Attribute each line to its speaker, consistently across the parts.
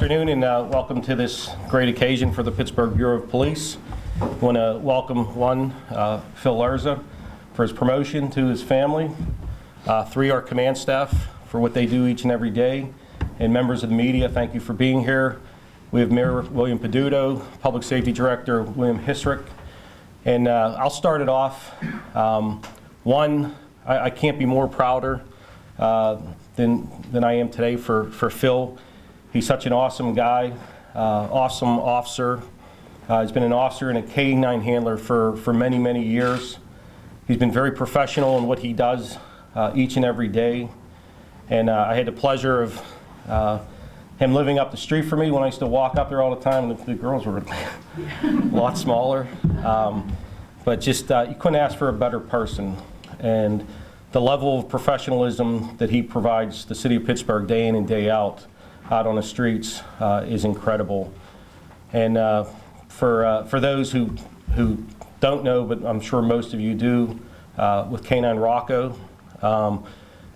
Speaker 1: afternoon and welcome to this great occasion for the Pittsburgh Bureau of Police. I want to welcome Phil Lerza for his promotion to his family, 3, our command staff for what they do each and every day, and members of the media, thank you for being here. We have Mayor William Peduto, Public Safety Director William Hisrick, and I'll start it off. I can't be more prouder than I am today for Phil. He's such an awesome guy, awesome officer. He's been an officer and a K-9 handler for many, many years. He's been very professional in what he does each and every day. And I had the pleasure of him living up the street for me when I used to walk up there all the time, and the girls were a lot smaller. But just, you couldn't ask for a better person. And the level of professionalism that he provides the city of Pittsburgh day in and day out on the streets is incredible. And for those who don't know, but I'm sure most of you do, with K-9 Rocco,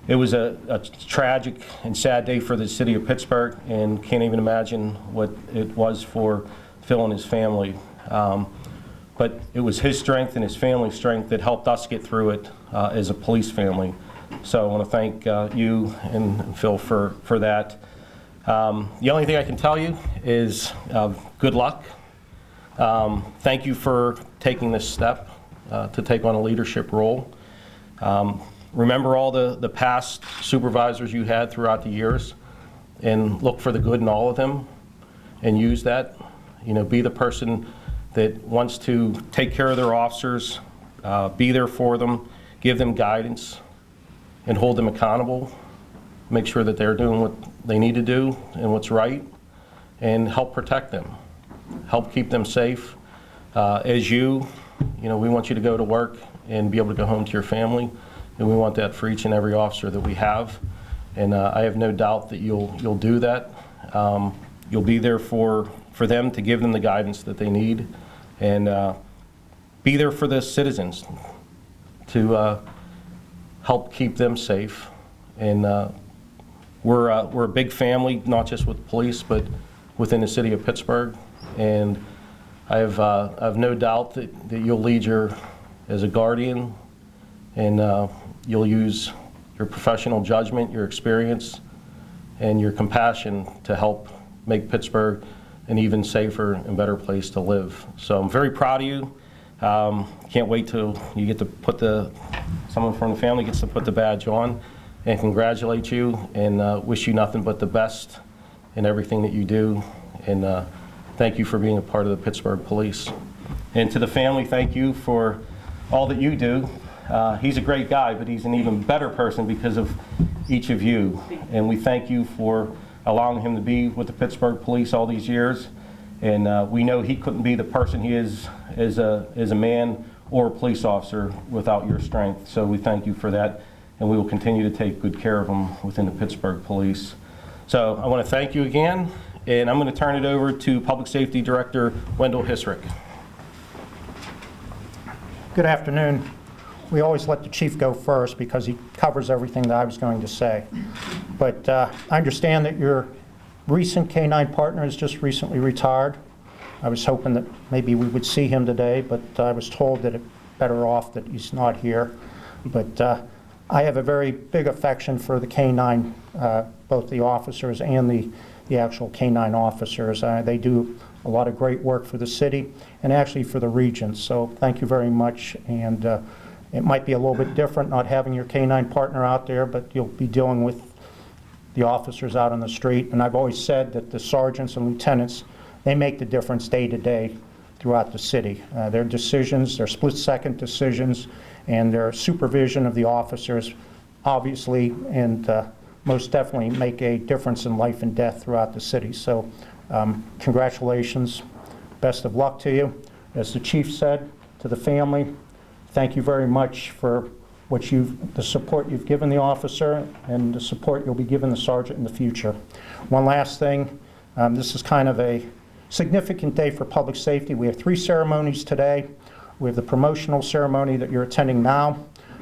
Speaker 1: it was a tragic and sad day for the city of Pittsburgh, and can't even imagine what it was for Phil and his family. But it was his strength and his family's strength that helped us get through it as a police family. So I want to thank you and Phil for that. The only thing I can tell you is good luck. Thank you for taking this step to take on a leadership role. Remember all the past supervisors you had throughout the years and look for the good in all of them and use that. You know, be the person that wants to take care of their officers, be there for them, give them guidance, and hold them accountable. Make sure that they're doing what they need to do and what's right, and help protect them, help keep them safe. As you know, we want you to go to work and be able to go home to your family, and we want that for each and every officer that we have. And I have no doubt that you'll do that. You'll be there for them to give them the guidance that they need, and be there for the citizens to help keep them safe. And we're a big family, not just with police, but within the city of Pittsburgh. And I have no doubt that you'll lead as a guardian, and you'll use your professional judgment, your experience, and your compassion to help make Pittsburgh an even safer and better place to live. So I'm very proud of you. Can't wait till you get to someone from the family gets to put the badge on, and congratulate you, and wish you nothing but the best in everything that you do. And thank you for being a part of the Pittsburgh Police. And to the family, thank you for all that you do. He's a great guy, but he's an even better person because of each of you. And we thank you for allowing him to be with the Pittsburgh Police all these years. And we know he couldn't be the person he is as a man or a police officer without your strength. So we thank you for that, and we will continue to take good care of him within the Pittsburgh Police. So I want to thank you again, and I'm going to turn it over to Public Safety Director Wendell Hisrick.
Speaker 2: Good afternoon. We always let the chief go first because he covers everything that I was going to say. But I understand that your recent K-9 partner has just recently retired. I was hoping that maybe we would see him today, but I was told that it's better off that he's not here. But I have a very big affection for the K-9, both the officers and the actual K-9 officers. They do a lot of great work for the city and actually for the region. So thank you very much. And it might be a little bit different not having your K-9 partner out there, but you'll be dealing with the officers out on the street. And I've always said that the sergeants and lieutenants, they make the difference day to day throughout the city. Their decisions, their split-second decisions, and their supervision of the officers, obviously, and most definitely make a difference in life and death throughout the city. So congratulations, best of luck to you. As the chief said, to the family, thank you very much for the support you've given the officer and the support you'll be giving the sergeant in the future. One last thing, this is kind of a significant day for public safety. We have 3 ceremonies today. We have the promotional ceremony that you're attending now.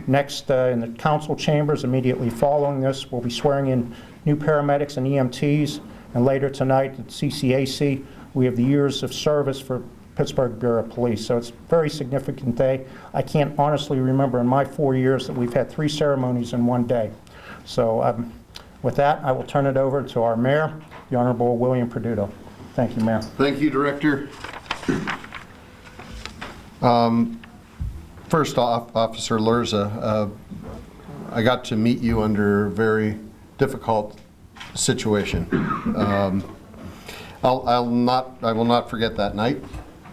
Speaker 2: Next, in the council chambers, immediately following this, we'll be swearing in new paramedics and EMTs. And later tonight at CCAC, we have the years of service for Pittsburgh Bureau of Police. So it's a very significant day. I can't honestly remember in my 4 years that we've had 3 ceremonies in one day. So with that, I will turn it over to our mayor, the Honorable William Perduto. Thank you, Mayor.
Speaker 3: Thank you, Director. First off, Officer Lerza, I got to meet you under a very difficult situation. I will not forget that night.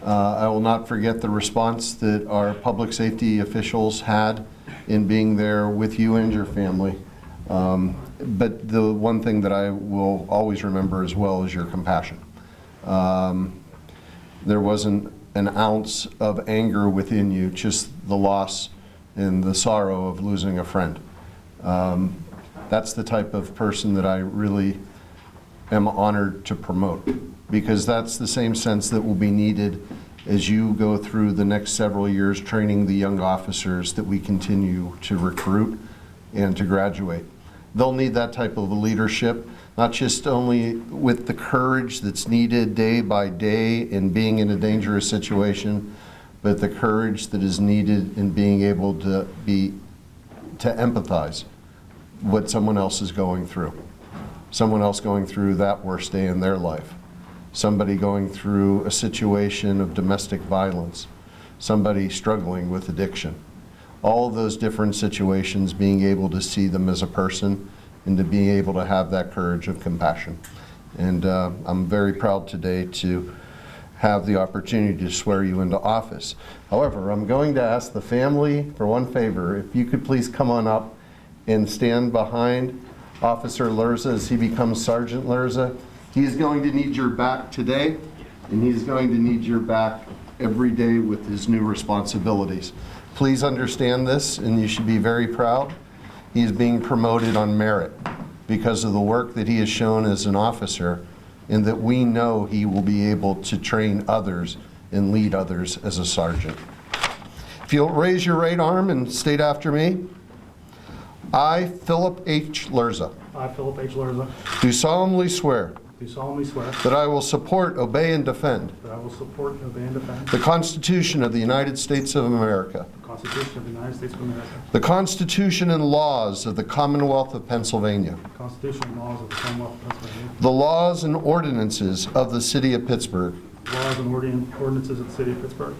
Speaker 3: I will not forget the response that our public safety officials had in being there with you and your family. But the one thing that I will always remember as well is your compassion. There wasn't an ounce of anger within you, just the loss and the sorrow of losing a friend. That's the type of person that I really am honored to promote, because that's the same sense that will be needed as you go through the next several years training the young officers that we continue to recruit and to graduate. They'll need that type of leadership, not just only with the courage that's needed day by day in being in a dangerous situation, but the courage that is needed in being able to empathize what someone else is going through. Someone else going through that worst day in their life. Somebody going through a situation of domestic violence. Somebody struggling with addiction. All of those different situations, being able to see them as a person and to be able to have that courage of compassion. And I'm very proud today to have the opportunity to swear you into office. However, I'm going to ask the family for one favor. If you could please come on up and stand behind Officer Lerza as he becomes Sergeant Lerza. He's going to need your back today, and he's going to need your back every day with his new responsibilities. Please understand this, and you should be very proud. He is being promoted on merit because of the work that he has shown as an officer, and that we know he will be able to train others and lead others as a sergeant. If you'll raise your right arm and state after me. I, Philip H. Lerza,
Speaker 4: I, Philip H. Lerza,
Speaker 3: do solemnly swear
Speaker 4: do solemnly swear
Speaker 3: that I will support, obey, and defend
Speaker 4: that I will support, obey, and defend
Speaker 3: the Constitution of the United States of America,
Speaker 4: the Constitution of the United States of America,
Speaker 3: the Constitution and laws of the Commonwealth of Pennsylvania,
Speaker 4: the Constitution and laws of the Commonwealth of Pennsylvania,
Speaker 3: the laws and ordinances of the City of Pittsburgh,
Speaker 4: laws and ordinances of the City of Pittsburgh,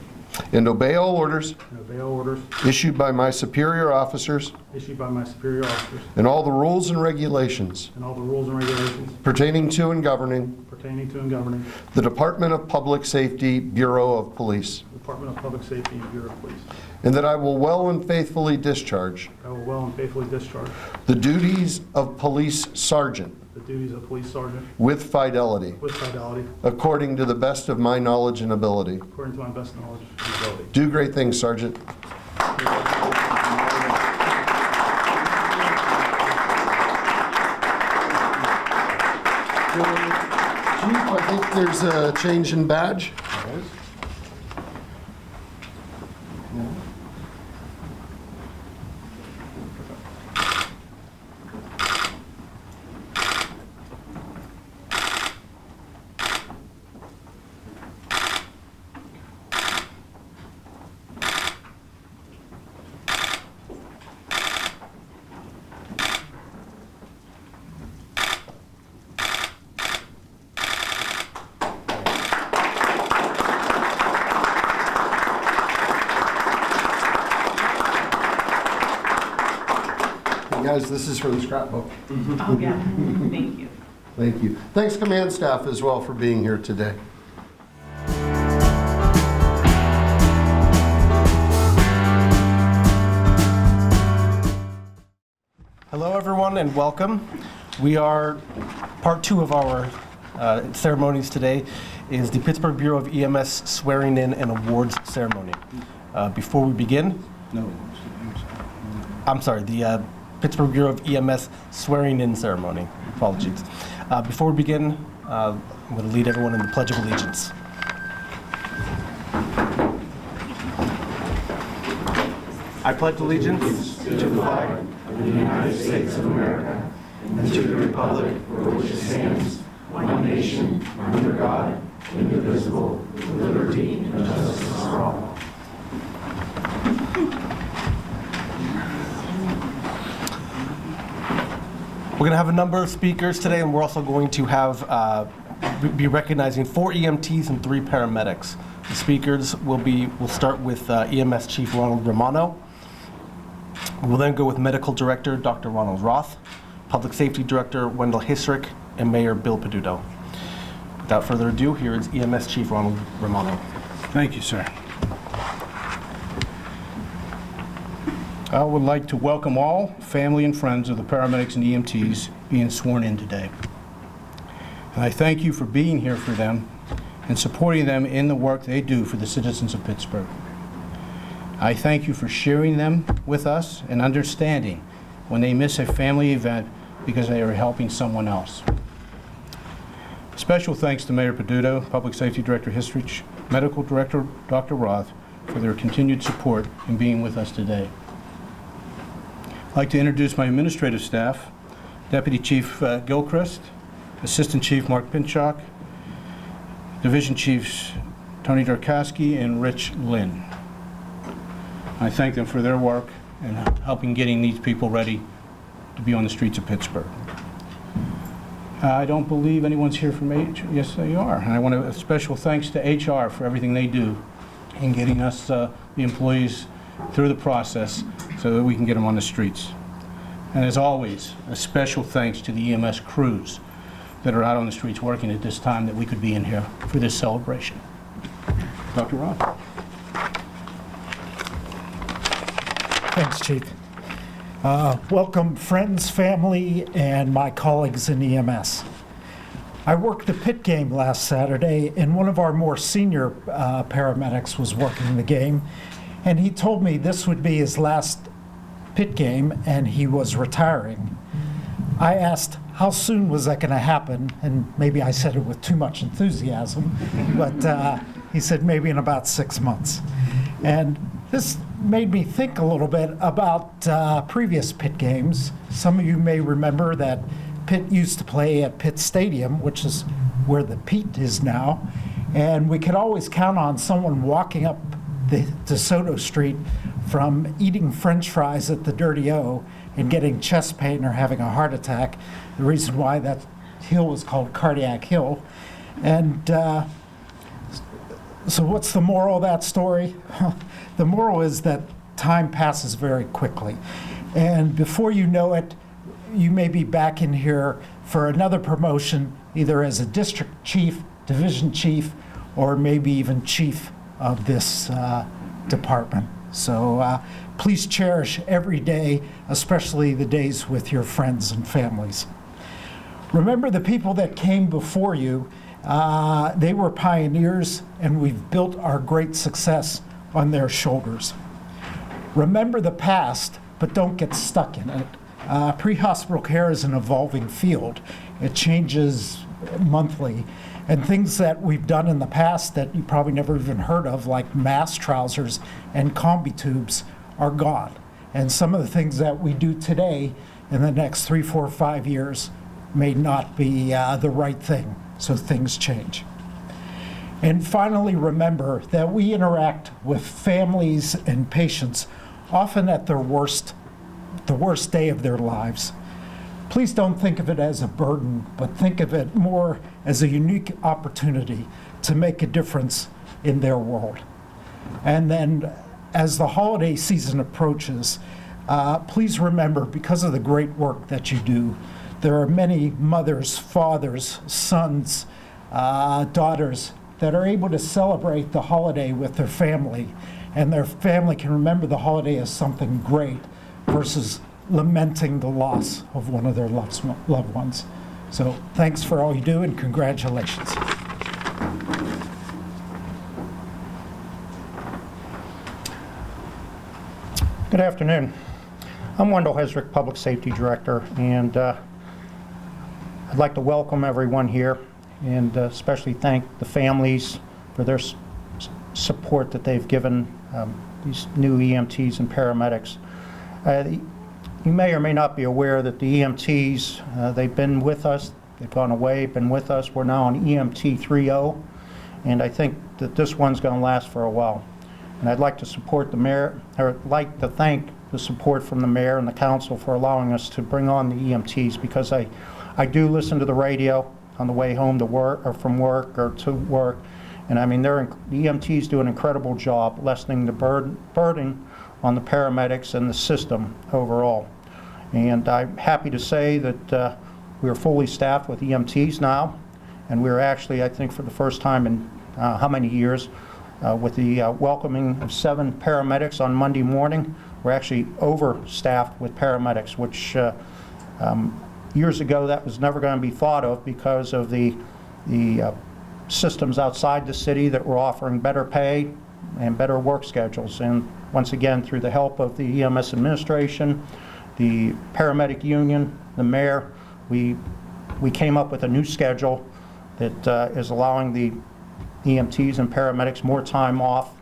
Speaker 3: and obey all orders
Speaker 4: and obey all orders
Speaker 3: issued by my superior officers
Speaker 4: issued by my superior officers,
Speaker 3: and all the rules and regulations
Speaker 4: and all the rules and regulations
Speaker 3: pertaining to and governing
Speaker 4: pertaining to and governing
Speaker 3: the Department of Public Safety, Bureau of Police,
Speaker 4: the Department of Public Safety and Bureau of Police.
Speaker 3: and that I will well and faithfully discharge
Speaker 4: I will well and faithfully discharge
Speaker 3: the duties of police sergeant
Speaker 4: the duties of police sergeant
Speaker 3: with fidelity,
Speaker 4: with fidelity,
Speaker 3: according to the best of my knowledge and ability.
Speaker 4: according to my best knowledge and ability.
Speaker 3: Do great things, Sergeant. Chief, I think there's a change in badge. Guys, this is for the scrapbook.
Speaker 5: Oh, yeah. Thank you.
Speaker 3: Thank you. Thanks, command staff, as well, for being here today.
Speaker 1: Hello, everyone, and welcome. We are part 2 of our ceremonies today is the Pittsburgh Bureau of EMS swearing in and awards ceremony. Before we begin, I'm sorry, the Pittsburgh Bureau of EMS swearing in ceremony. Apologies. Before we begin, I'm going to lead everyone in the Pledge of Allegiance. I pledge allegiance to the flag
Speaker 6: of the United States of America and to the republic for which it stands,
Speaker 5: one nation, under God, indivisible, with liberty and justice for all.
Speaker 6: We're going to have a number of speakers today, and we're also going to have be recognizing 4 EMTs and 3 paramedics. The speakers we'll start with EMS Chief Ronald Romano. We'll then go with Medical Director Dr. Ronald Roth, Public Safety Director Wendell Hissrich, and Mayor Bill Peduto. Without further ado, here is EMS Chief Ronald Romano.
Speaker 7: Thank you, sir. I would like to welcome all family and friends of the paramedics and EMTs being sworn in today. And I thank you for being here for them and supporting them in the work they do for the citizens of Pittsburgh. I thank you for sharing them with us and understanding when they miss a family event because they are helping someone else. Special thanks to Mayor Peduto, Public Safety Director Hissrich, Medical Director Dr. Roth for their continued support in being with us today. I'd like to introduce my administrative staff, Deputy Chief Gilchrist, Assistant Chief Mark Pinchak, Division Chiefs Tony Darkowski and Rich Lynn. I thank them for their work and helping getting these people ready to be on the streets of Pittsburgh. I don't believe anyone's here from HR. Yes, they are. And I want a special thanks to HR for everything they do in getting us, the employees, through the process so that we can get them on the streets. And as always, a special thanks to the EMS crews that are out on the streets working at this time that we could be in here for this celebration. Dr. Roth.
Speaker 8: Thanks, Chief. Welcome, friends, family, and my colleagues in EMS. I worked the pit game last Saturday, and one of our more senior paramedics was working the game, and he told me this would be his last pit game, and he was retiring. I asked, how soon was that going to happen? And maybe I said it with too much enthusiasm, but he said maybe in about 6 months. And this made me think a little bit about previous pit games. Some of you may remember that Pitt used to play at Pitt Stadium, which is where the Pete is now, and we could always count on someone walking up the DeSoto Street from eating French fries at the Dirty O and getting chest pain or having a heart attack. The reason why that hill was called Cardiac Hill. And so what's the moral of that story? The moral is that time passes very quickly. And before you know it, you may be back in here for another promotion, either as a district chief, division chief, or maybe even chief of this department. So please cherish every day, especially the days with your friends and families. Remember the people that came before you. They were pioneers, and we've built our great success on their shoulders. Remember the past, but don't get stuck in it. Pre-hospital care is an evolving field. It changes monthly. And things that we've done in the past that you probably never even heard of, like mask trousers and combi tubes, are gone. And some of the things that we do today in the next 3, 4, 5 years may not be the right thing. So things change. And finally, remember that we interact with families and patients often at their worst, the worst day of their lives. Please don't think of it as a burden, but think of it more as a unique opportunity to make a difference in their world. And then as the holiday season approaches, please remember, because of the great work that you do, there are many mothers, fathers, sons, daughters that are able to celebrate the holiday with their family, and their family can remember the holiday as something great versus lamenting the loss of one of their loved ones. So thanks for all you do, and congratulations.
Speaker 2: Good afternoon. I'm Wendell Hissrich, Public Safety Director, and I'd like to welcome everyone here and especially thank the families for their support that they've given these new EMTs and paramedics. You may or may not be aware that the EMTs, they've been with us They've gone away, been with us. We're now on EMT 3.0, and I think that this one's going to last for a while. And I'd like to support the mayor, or like to thank the support from the mayor and the council for allowing us to bring on the EMTs, because I do listen to the radio on the way home to work, or from work, or to work, and I mean, the EMTs do an incredible job lessening the burden on the paramedics and the system overall. And I'm happy to say that we are fully staffed with EMTs now, and we're actually, I think, for the first time in how many years, with the welcoming of 7 paramedics on Monday morning. We're actually overstaffed with paramedics, which years ago that was never going to be thought of because of the systems outside the city that were offering better pay and better work schedules. And once again, through the help of the EMS administration, the paramedic union, the mayor, we came up with a new schedule that is allowing the EMTs and paramedics more time off,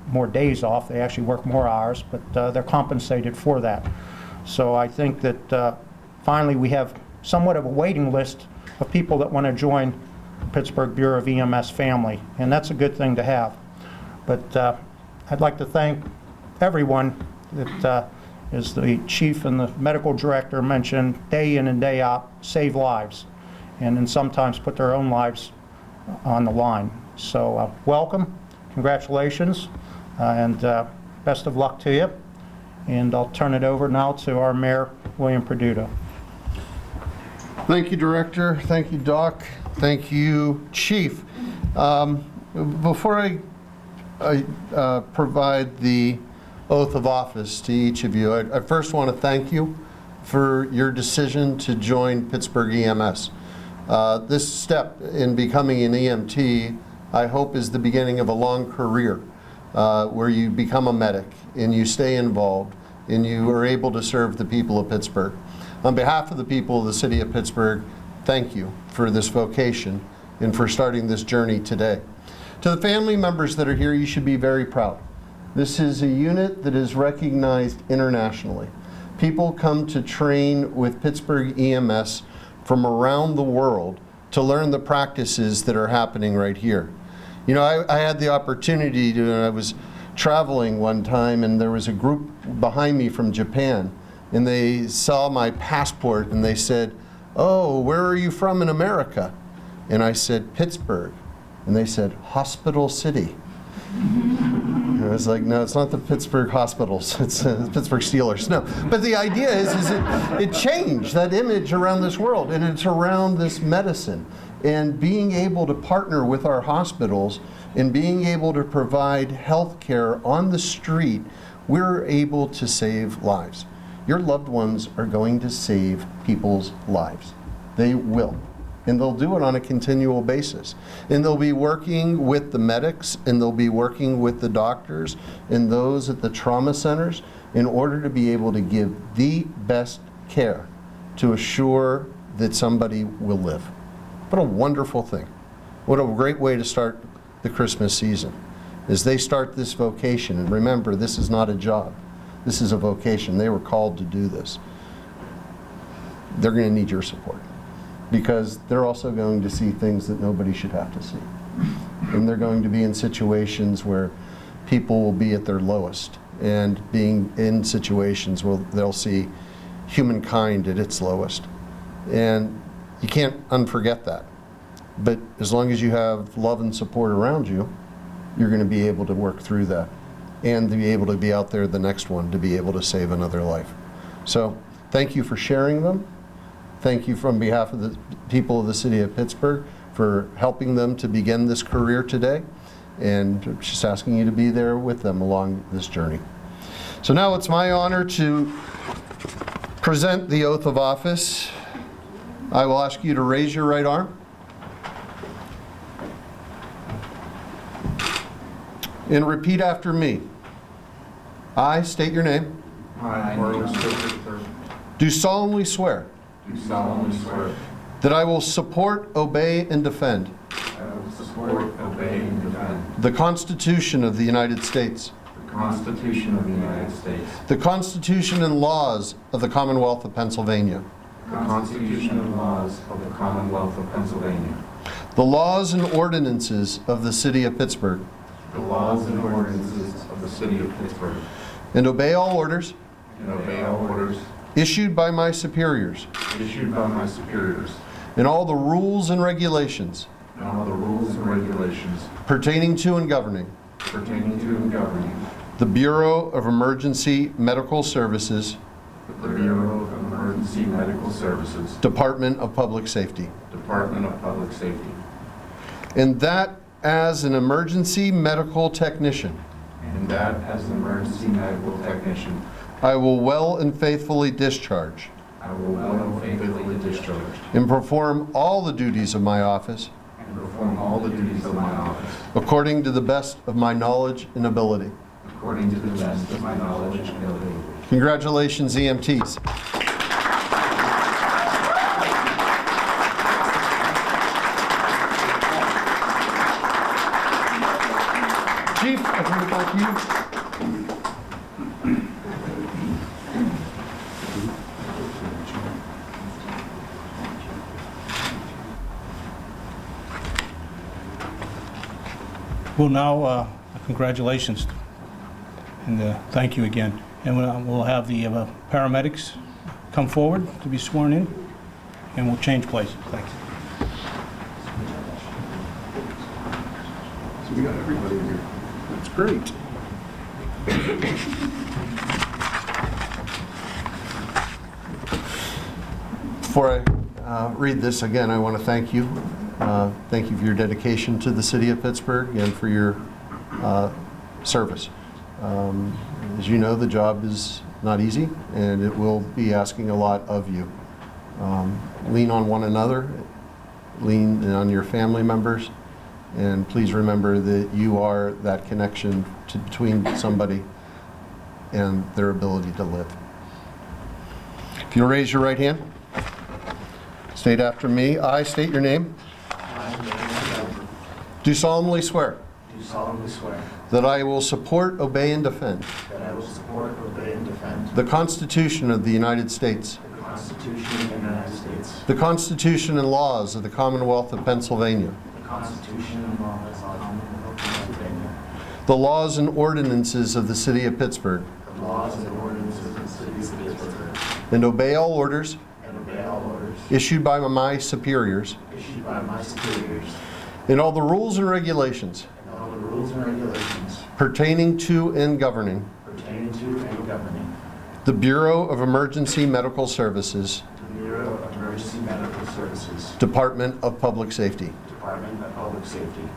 Speaker 2: more days off. They actually work more hours, but they're compensated for that. So I think that finally we have somewhat of a waiting list of people that want to join the Pittsburgh Bureau of EMS family, and that's a good thing to have. But I'd like to thank everyone that, as the chief and the medical director mentioned, day in and day out, save lives, and then sometimes put their own lives on the line. So welcome, congratulations, and best of luck to you. And I'll turn it over now to our Mayor, William Perduto.
Speaker 3: Thank you, Director. Thank you, Doc. Thank you, Chief. Before I provide the oath of office to each of you, I first want to thank you for your decision to join Pittsburgh EMS. This step in becoming an EMT, I hope, is the beginning of a long career where you become a medic and you stay involved and you are able to serve the people of Pittsburgh. On behalf of the people of the city of Pittsburgh, thank you for this vocation and for starting this journey today. To the family members that are here, you should be very proud. This is a unit that is recognized internationally. People come to train with Pittsburgh EMS from around the world to learn the practices that are happening right here. You know, I had the opportunity to, I was traveling one time and there was a group behind me from Japan, and they saw my passport and they said, "Oh, where are you from in America?" And I said, "Pittsburgh." And they said, "Hospital City." And I was like, "No, it's not the Pittsburgh Hospitals, it's the Pittsburgh Steelers." No, but the idea is it changed that image around this world, and it's around this medicine. And being able to partner with our hospitals and being able to provide health care on the street, we're able to save lives. Your loved ones are going to save people's lives. They will. And they'll do it on a continual basis. And they'll be working with the medics, and they'll be working with the doctors and those at the trauma centers in order to be able to give the best care to assure that somebody will live. What a wonderful thing. What a great way to start the Christmas season, as they start this vocation. And remember, this is not a job. This is a vocation. They were called to do this. They're going to need your support, because they're also going to see things that nobody should have to see. And they're going to be in situations where people will be at their lowest, and being in situations where they'll see humankind at its lowest. And you can't unforget that. But as long as you have love and support around you, you're going to be able to work through that and to be able to be out there the next one to be able to save another life. So thank you for sharing them. Thank you from behalf of the people of the city of Pittsburgh for helping them to begin this career today, and just asking you to be there with them along this journey. So now it's my honor to present the oath of office. I will ask you to raise your right arm. And repeat after me. I state your name.
Speaker 5: I, Ronald,
Speaker 3: Do solemnly swear
Speaker 5: do solemnly swear
Speaker 3: that I will support, obey, and defend
Speaker 5: that I will support, obey, and defend
Speaker 3: the Constitution of the United States,
Speaker 5: the Constitution of the United States,
Speaker 3: the Constitution and laws of the Commonwealth of Pennsylvania,
Speaker 5: the Constitution and laws of the Commonwealth of Pennsylvania,
Speaker 3: the laws and ordinances of the City of Pittsburgh,
Speaker 5: the laws and ordinances of the City of Pittsburgh,
Speaker 3: and obey all orders
Speaker 5: and obey all orders
Speaker 3: issued by my superiors,
Speaker 5: issued by my superiors,
Speaker 3: and all the rules and regulations
Speaker 5: and all the rules and regulations
Speaker 3: pertaining to and governing
Speaker 5: pertaining to and governing
Speaker 3: the Bureau of Emergency Medical Services,
Speaker 5: the Bureau of Emergency Medical Services,
Speaker 3: Department of Public Safety,
Speaker 5: Department of Public Safety,
Speaker 3: and that as an emergency medical technician,
Speaker 5: and that as an emergency medical technician,
Speaker 3: I will well and faithfully discharge
Speaker 5: I will well and faithfully discharge
Speaker 3: and perform all the duties of my office
Speaker 5: and perform all the duties of my office
Speaker 3: according to the best of my knowledge and ability.
Speaker 5: according to the best of my knowledge and ability.
Speaker 3: Congratulations, EMTs. Chief, I turn it back to you.
Speaker 7: Well, now, congratulations and thank you again. And we'll have the paramedics come forward to be sworn in, and we'll change places. Thanks.
Speaker 3: So we got everybody here. That's great. Before I read this again, I want to thank you. Thank you for your dedication to the City of Pittsburgh and for your service. As you know, the job is not easy, and it will be asking a lot of you. Lean on one another, lean on your family members, and please remember that you are that connection between somebody and their ability to live. If you'll raise your right hand, state after me. I state your name. Do solemnly swear
Speaker 9: Do solemnly swear
Speaker 3: that I will support, obey, and defend
Speaker 9: that I will support, obey, and defend
Speaker 3: the Constitution of the United States,
Speaker 9: the Constitution of the United States,
Speaker 3: the Constitution and laws of the Commonwealth of Pennsylvania,
Speaker 9: the Constitution and laws of the Commonwealth of Pennsylvania,
Speaker 3: the laws and ordinances of the City of Pittsburgh,
Speaker 9: the laws and ordinances of the City of Pittsburgh,
Speaker 3: and obey all orders
Speaker 9: and obey all orders
Speaker 3: issued by my superiors,
Speaker 9: issued by my superiors,
Speaker 3: and all the rules and regulations
Speaker 9: and all the rules and regulations
Speaker 3: pertaining to and governing
Speaker 9: pertaining to and governing
Speaker 3: the Bureau of Emergency Medical Services,
Speaker 9: the Bureau of Emergency Medical Services,
Speaker 3: Department of Public Safety,
Speaker 9: Department of Public Safety,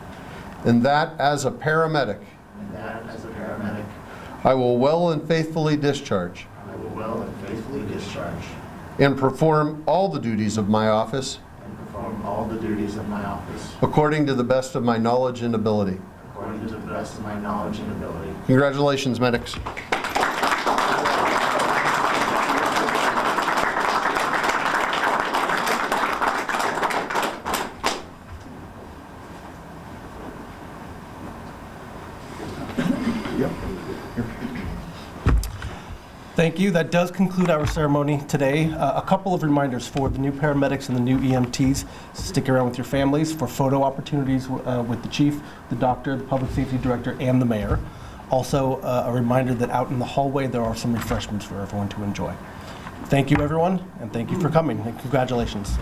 Speaker 3: and that as a paramedic,
Speaker 9: and that as a paramedic,
Speaker 3: I will well and faithfully discharge
Speaker 9: I will well and faithfully discharge
Speaker 3: and perform all the duties of my office
Speaker 9: and perform all the duties of my office
Speaker 3: according to the best of my knowledge and ability.
Speaker 9: according to the best of my knowledge and ability.
Speaker 3: Congratulations, medics.
Speaker 6: Thank you. That does conclude our ceremony today. A couple of reminders for the new paramedics and the new EMTs. Stick around with your families for photo opportunities with the chief, the doctor, the public safety director, and the mayor. Also, a reminder that out in the hallway there are some refreshments for everyone to enjoy. Thank you, everyone, and thank you for coming, and congratulations.